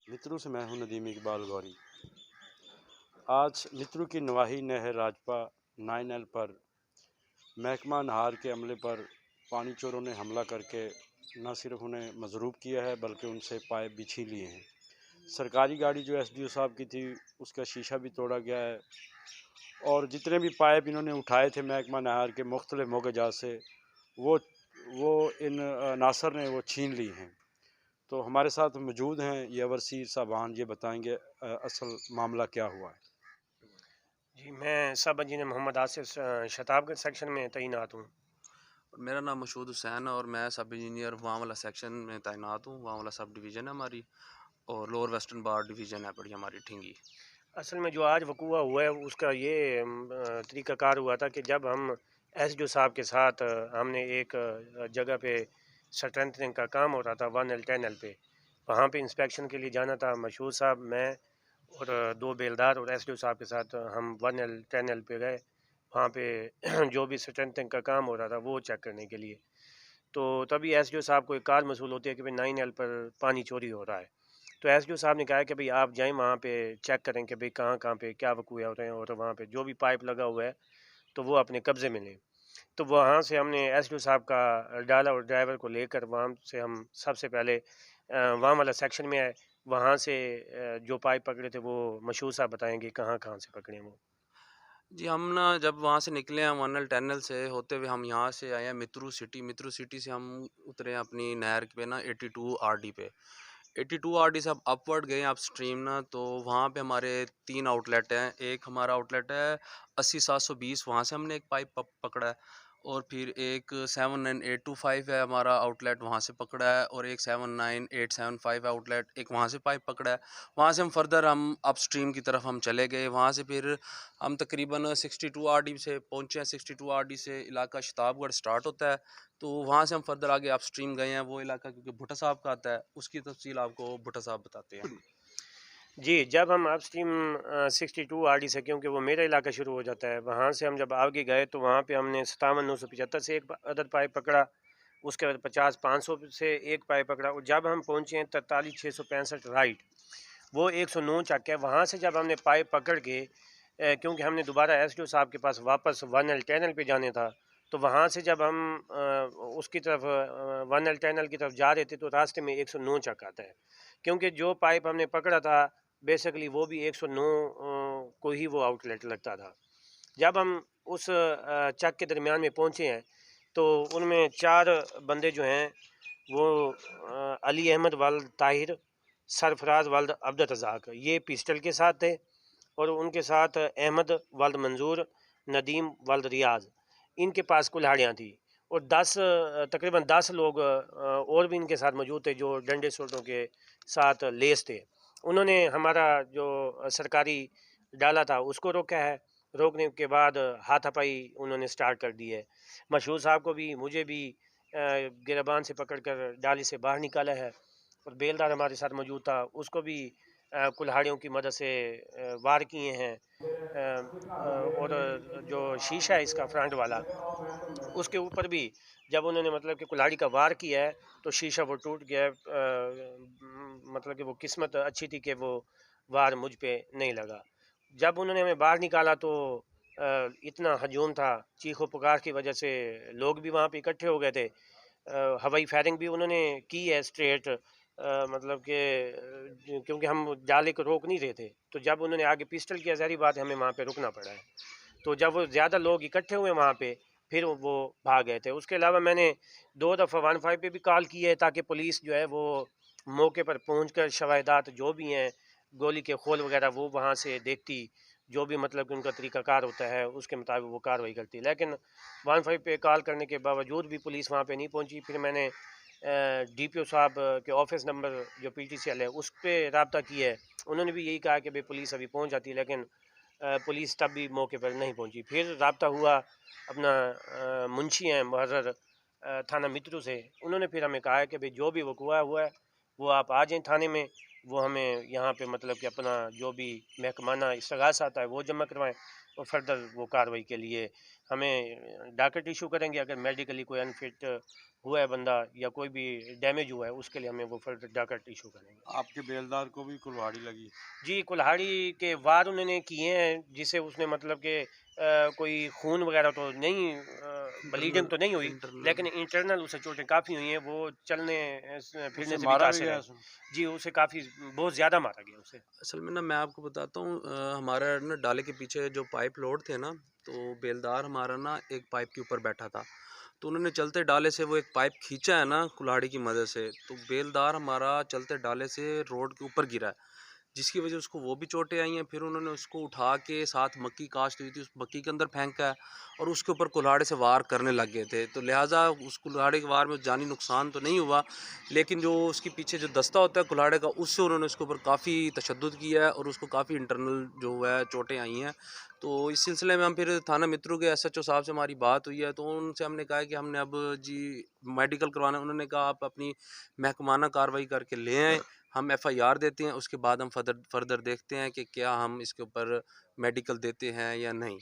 मित्रू से मैं हूं नदीम इकबाल गौरी। आज मित्रू की नवाही नहर राजपा 9L पर महकमा नहार के अमले पर पानी चोरों ने हमला करके न सिर्फ उन्हें मजरूब किया है बल्कि उनसे पाइप भी छीन लिए हैं। सरकारी गाड़ी जो एसडीओ साहब की थी उसका शीशा भी तोड़ा गया है और जितने भी पाइप इन्होंने उठाए थे महकमा नहार के मुख्तलिफ मोगजात से वो इन नासर ने वो छीन ली हैं। तो हमारे साथ मौजूद हैं ये अवरसीर साहबान, ये बताएंगे असल मामला क्या हुआ है। जी, मैं सब इंजीनियर मोहम्मद आसिफ शताबगढ़ सेक्शन में तैनात हूँ। और मेरा नाम मशहूद हुसैन है और मैं सब इंजीनियर वहाँ वाला सेक्शन में तैनात हूँ। वहाँ वाला सब डिवीज़न है हमारी और लोअर वेस्टर्न बार डिवीज़न है पड़ी हमारी ठिंगी। असल में जो आज वकूआ हुआ है उसका ये तरीक़ाकार हुआ था कि जब हम एसडीओ साहब के साथ हमने एक जगह पे स्ट्रेंथनिंग का काम हो रहा था 1L 10L पे, वहाँ पे इंस्पेक्शन के लिए जाना था। मशहूद साहब, मैं और दो बेलदार और एसडीओ साहब के साथ हम 1L 10L पे गए। वहाँ पे जो भी स्ट्रेंथनिंग का काम हो रहा था वो चेक करने के लिए। तो तभी एसडीओ साहब को एक कार मसूल होती है कि भाई 9L पर पानी चोरी हो रहा है। तो एसडीओ साहब ने कहा कि भाई आप जाएं वहाँ पे चेक करें कि भाई कहाँ कहाँ पे क्या वकूए हो रहे हैं और वहाँ पे जो भी पाइप लगा हुआ है तो वो अपने कब्ज़े में लें। तो वहाँ से हमने एसडीओ साहब का डाला और ड्राइवर को लेकर वहाँ से हम सबसे पहले वहाँ वाला सेक्शन में आए। वहाँ से जो पाइप पकड़े थे वो मशहूर साहब बताएंगे कहाँ कहाँ से पकड़े वो। जी, हम ना जब वहाँ से निकले हैं 1L 10L से होते हुए हम यहाँ से आए हैं मित्रू सिटी से हम उतरे हैं अपनी नहर पे ना 82 आरडी पे। 82 आरडी से अब अपवर्ड गए अप स्ट्रीम ना, तो वहाँ पे हमारे 3 आउटलेट हैं। एक हमारा आउटलेट है 80-720, वहाँ से हमने एक पाइप पकड़ा है। और फिर एक 79825 है हमारा आउटलेट, वहाँ से पकड़ा है। और एक 79875 है आउटलेट, एक वहाँ से पाइप पकड़ा है। वहाँ से हम अपस्ट्रीम की तरफ हम चले गए। वहाँ से फिर हम तकरीबन 62 आरडी से पहुँचे हैं। 62 आरडी से इलाका शताबगढ़ स्टार्ट होता है। तो वहाँ से हम फर्दर आगे अपस्ट्रीम गए हैं। वो इलाका क्योंकि भुट्टा साहब का आता है, उसकी तफसील आपको भुट्टा साहब बताते हैं। जी, जब हम अपस्ट्रीम 62 आरडी से, क्योंकि वो मेरा इलाका शुरू हो जाता है, वहाँ से हम जब आगे गए तो वहाँ पे हमने 57,975 से एक अदद पाइप पकड़ा। उसके बाद 50,500 से एक पाइप पकड़ा और जब हम पहुँचे हैं 43,665 राइट, वो 109 चक है। वहाँ से जब हमने पाइप पकड़ के क्योंकि हमने दोबारा एसडीओ साहब के पास वापस 1L 10L पे जाने था, तो वहाँ से जब हम उसकी तरफ 1L 10L की तरफ जा रहे थे तो रास्ते में 109 चक आता है। क्योंकि जो पाइप हमने पकड़ा था बेसिकली वो भी 109 को ही वो आउटलेट लगता था। जब हम उस चक के दरमियान में पहुँचे हैं तो उनमें 4 बंदे जो हैं वो अली अहमद वल्द ताहिर, सरफराज वल्द अब्दुल रज़ाक, ये पिस्टल के साथ थे। और उनके साथ अहमद वल्द मंजूर, नदीम वल्द रियाज, इनके पास कुल्हाड़ियाँ थी। और 10 तकरीबन 10 लोग और भी इनके साथ मौजूद थे जो डंडे सोटों के साथ लेस थे। उन्होंने हमारा जो सरकारी डाला था उसको रोका है। रोकने के बाद हाथापाई उन्होंने स्टार्ट कर दी है। मशहूर साहब को भी मुझे भी गिरबान से पकड़कर डाली से बाहर निकाला है। और बेलदार हमारे साथ मौजूद था, उसको भी कुल्हाड़ियों की मदद से वार किए हैं। और जो शीशा है इसका फ्रंट वाला, उसके ऊपर भी जब उन्होंने मतलब कि कुल्हाड़ी का वार किया है तो शीशा वो टूट गया है। मतलब कि वो किस्मत अच्छी थी कि वो वार मुझ पे नहीं लगा। जब उन्होंने हमें बाहर निकाला तो इतना हजूम था, चीखो पुकार की वजह से लोग भी वहाँ पे इकट्ठे हो गए थे। हवाई फायरिंग भी उन्होंने की है स्ट्रेट, मतलब कि क्योंकि हम जाले को रोक नहीं रहे थे। तो जब उन्होंने आगे पिस्टल किया, ज़ाहिर बात है हमें वहाँ पे रुकना पड़ा है। तो जब वो ज़्यादा लोग इकट्ठे हुए वहाँ पे फिर वो भाग गए थे। उसके अलावा मैंने 2 दफ़ा 15 पे भी कॉल की है ताकि पुलिस जो है वो मौके पर पहुंचकर शवाहिदात जो भी हैं, गोली के खोल वगैरह, वो वहाँ से देखती, जो भी मतलब कि उनका तरीक़ाकार होता है उसके मुताबिक वो कार्रवाई करती। लेकिन 15 पे कॉल करने के बावजूद भी पुलिस वहाँ पे नहीं पहुँची। फिर मैंने डीपीओ साहब के ऑफ़िस नंबर जो पीटीसीएल है उस पर रब्ता किया है। उन्होंने भी यही कहा कि भाई पुलिस अभी पहुँच जाती है, लेकिन पुलिस तब भी मौके पर नहीं पहुंची। फिर रब्ता हुआ अपना मुंशी हैं मुहर्रर थाना मित्रू से, उन्होंने फिर हमें कहा है कि भाई जो भी वकूआ हुआ है वो आप आ जाएं थाने में, वो हमें यहाँ पे मतलब कि अपना जो भी महकमाना इस्तगासा आता है वो जमा करवाएं और फर्दर वो कार्रवाई के लिए हमें डॉकेट इशू करेंगे। अगर मेडिकली कोई अनफिट हुआ है बंदा या कोई भी डैमेज हुआ है, उसके लिए हमें वो फर्दर जाकर इशू करेंगे। आपके बेलदार को भी कुल्हाड़ी लगी? जी, कुल्हाड़ी के वार उन्होंने किए हैं, जिससे उसने मतलब कि कोई खून वगैरह तो नहीं, ब्लीडिंग इंटरनल तो नहीं हुई, इंटरनल लेकिन इंटरनल उसे चोटें काफ़ी हुई हैं। वो चलने फिरने उसे से भी मारा भी कासिर गया है। उसमें? जी, उसे काफ़ी बहुत ज़्यादा मारा गया उसे। असल में ना मैं आपको बताता हूँ हमारा ना डाले के पीछे जो पाइप लोड थे ना, तो बेलदार हमारा ना एक पाइप के ऊपर बैठा था। तो उन्होंने चलते डाले से वो एक पाइप खींचा है ना कुल्हाड़ी की मदद से, तो बेलदार हमारा चलते डाले से रोड के ऊपर गिरा है, जिसकी वजह से उसको वो भी चोटें आई हैं। फिर उन्होंने उसको उठा के साथ मक्की कास्ट हुई थी, उस मक्की के अंदर फेंका है और उसके ऊपर कुल्हाड़े से वार करने लग गए थे। तो लिहाजा उस कुल्हाड़े के वार में जानी नुकसान तो नहीं हुआ, लेकिन जो उसके पीछे जो दस्ता होता है कुल्हाड़े का, उससे उन्होंने उसके ऊपर काफ़ी तशद्दुद किया है और उसको काफ़ी इंटरनल जो है चोटें आई हैं। तो इस सिलसिले में हम फिर थाना मित्रू के एसएचओ साहब से हमारी बात हुई है, तो उनसे हमने कहा है कि हमने अब जी मेडिकल करवाना है। उन्होंने कहा आप अपनी महकमाना कार्रवाई करके ले आएँ, हम एफआईआर देते हैं, उसके बाद हम फर्दर फर्दर देखते हैं कि क्या हम इसके ऊपर मेडिकल देते हैं या नहीं।